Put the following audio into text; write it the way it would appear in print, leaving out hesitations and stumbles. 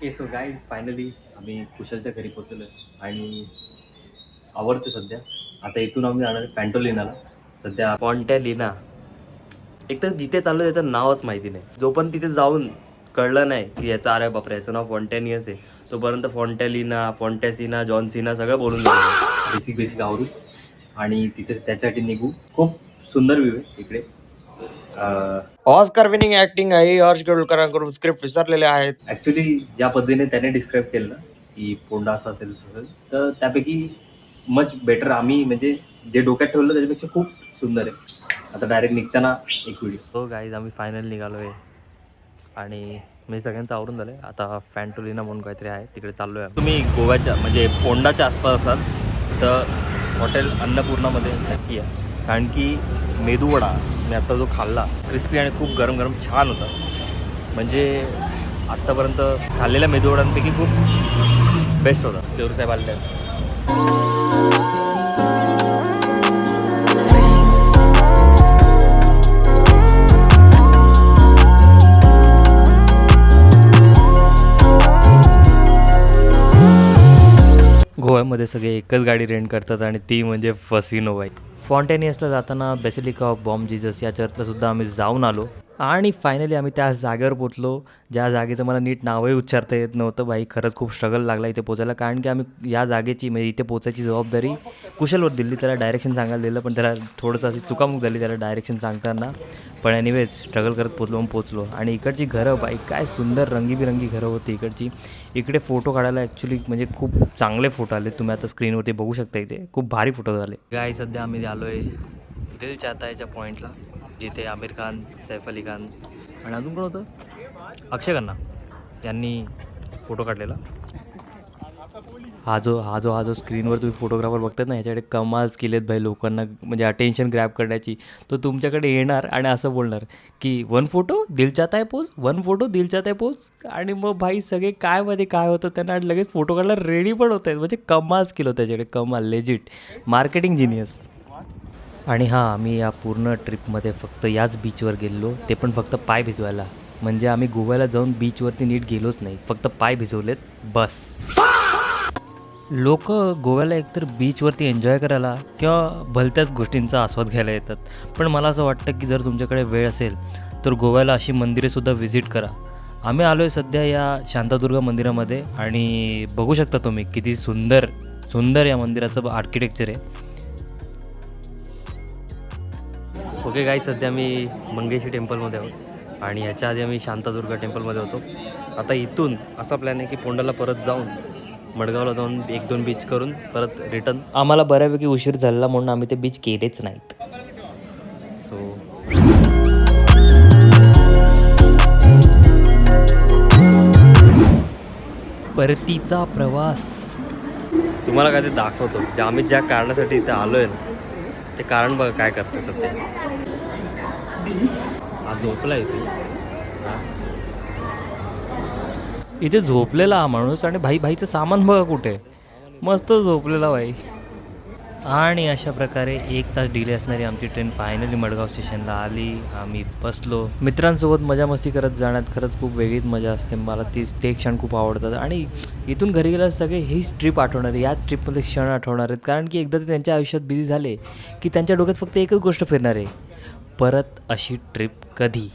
So guys finally आम्ही कुशलच्या घरी पोहोचलो आणि आवडते सध्या. आता इथून आम्ही जाणार आहे फॅन्टोलिनाला. सध्या फॉन्टॅलिना एक तर जिथे चाललो त्याचं नावच माहिती नाही. जो पण तिथे जाऊन कळलं नाही की याचं अरे बापरे याचं नाव फॉन्टॅनियस आहे, तोपर्यंत फॉन्टॅलिना फॉन्टॅसिना जॉन्सिना सगळं बोलून जातो. बेसिक आवरून आणि तिथे त्याच्यासाठी निघू. खूप सुंदर व्ह्यू आहे इकडे. ऑस्कर विनिंग ऍक्टिंग आहे. हर्ष गोलकरांकडून स्क्रिप्ट विसरलेले आहेत. ॲक्च्युली ज्या पद्धतीने त्याने डिस्क्राईब केलं ना की पोंडा असं असेल असेल, तर त्यापैकी मच बेटर आम्ही म्हणजे जे डोक्यात ठेवलं त्याच्यापेक्षा खूप सुंदर आहे. आता डायरेक्ट निघताना एक व्हिडिओ. हो गाईज आम्ही फायनल निघालो आहे आणि मी सगळ्यांचं आवरून झालं आहे. आता फॅन्टोलिना म्हणून काहीतरी आहे तिकडे चाललो आहे. तुम्ही गोव्याच्या म्हणजे पोंडाच्या आसपास असाल तर हॉटेल अन्नपूर्णामध्ये नक्की आहे. कारण की मेदूवडा मी आता जो खाल्ला क्रिस्पी आणि खूप गरम गरम छान होता. म्हणजे आत्तापर्यंत खाल्लेल्या मेदूवडांपैकी खूप बेस्ट होता. पेरू साहेब आलेले आहेत. गोव्यामध्ये सगळे एकच गाडी रेंट करतात आणि ती म्हणजे फसिनो बाईक. फॉन्टेनियसला जाताना बेसिलिका ऑफ बॉम जीजस या चर्चला सुद्धा आम्ही जाऊन आलो आणि फायनली आम्ही त्या जागेवर पोचलो ज्या जागेचं मला नीट नावही उच्चारता येत नव्हतं. बाई खरंच खूप स्ट्रगल लागला इथे पोचायला. कारण की आम्ही या जागेची म्हणजे इथे पोचायची जबाबदारी कुशलवर दिली. त्याला डायरेक्शन सांगायला दिलं पण त्याला थोडंसं अशी चुकामुक झाली त्याला डायरेक्शन सांगताना. पण एनिवेज स्ट्रगल करत पोचलो आणि इकडची घरं बाई काय सुंदर रंगीबिरंगी घरं होती इकडची. इकडे फोटो काढायला ॲक्च्युली म्हणजे खूप चांगले फोटो आले. तुम्ही आता स्क्रीनवरती बघू शकता इथे खूप भारी फोटो झाले. काय सध्या आम्ही आलो आहे दिल चाहता है पॉईंटला, जिथे आमिर खान, सैफ अली खान आणि अजून कोण होतं अक्षय खन्ना यांनी फोटो काढलेला. हा जो स्क्रीनवर तुम्ही फोटोग्राफर बघतात ना ह्याच्याकडे कमालच केलेत भाई लोकांना म्हणजे अटेन्शन ग्रॅब करण्याची. तो तुमच्याकडे येणार आणि असं बोलणार की 1 फोटो दिल चाहता है पोज, 1 फोटो दिल चाहता है पोज. आणि मग भाई सगळे काय मध्ये काय होतं त्यांना लगेच फोटो काढायला रेडी पण होत आहेत. म्हणजे कमालच केलं त्याच्याकडे कमाल लेजिट मार्केटिंग जिनियस. आणि हां आम्ही या पूर्ण ट्रिपमध्ये फक्त याच बीचवर गेलेलो ते पण फक्त पाय भिजवायला. म्हणजे आम्ही गोव्याला जाऊन बीचवरती नीट गेलोच नाही, फक्त पाय भिजवलेत बस. लोक गोव्याला एकतर बीचवरती एन्जॉय करायला किंवा भलत्याच गोष्टींचा आस्वाद घ्यायला येतात. पण मला असं वाटतं की जर तुमच्याकडे वेळ असेल तर गोव्याला अशी मंदिरेसुद्धा व्हिजिट करा. आम्ही आलो आहे सध्या या शांतादुर्गा मंदिरामध्ये आणि बघू शकता तुम्ही किती सुंदर या मंदिराचं आर्किटेक्चर आहे. ओके गाईज सध्या मी मंगेशी टेम्पलमध्ये आहोत आणि ह्याच्या आधी आम्ही शांतादुर्गा टेम्पलमध्ये होतो. आता इथून असा प्लॅन आहे की पोंडाला परत जाऊन मडगावला जाऊन 1-2 बीच करून परत रिटर्न. आम्हाला बऱ्यापैकी उशीर झाला म्हणून आम्ही ते बीच केलेच नाहीत. सो परतीचा प्रवास तुम्हाला काय ते दाखवतो. जे आम्ही ज्या कारणासाठी इथे आलो आहे ना ते कारण बघा काय करते सध्या. हा झोपला इथे झोपलेला हा माणूस आणि भाईचं सामान बघा कुठे मस्त झोपलेला भाई. आणि अशा प्रकारे 1 तास डिले असणारी आमची ट्रेन फायनली मडगाव स्टेशनला आली. आम्ही बसलो. मित्रांसोबत मजा मस्ती करत जाण्यात खरंच खूप वेगळीच मजा असते. मला ते क्षण खूप आवडतात आणि इथून घरी गेल्यावर सगळे हीच ट्रिप आठवणार आहे. याच ट्रिपमध्ये क्षण आठवणार आहेत. कारण की एकदा ते त्यांच्या आयुष्यात बिझी झाले की त्यांच्या डोक्यात फक्त एकच गोष्ट फिरणार आहे, परत अशी ट्रिप कधी.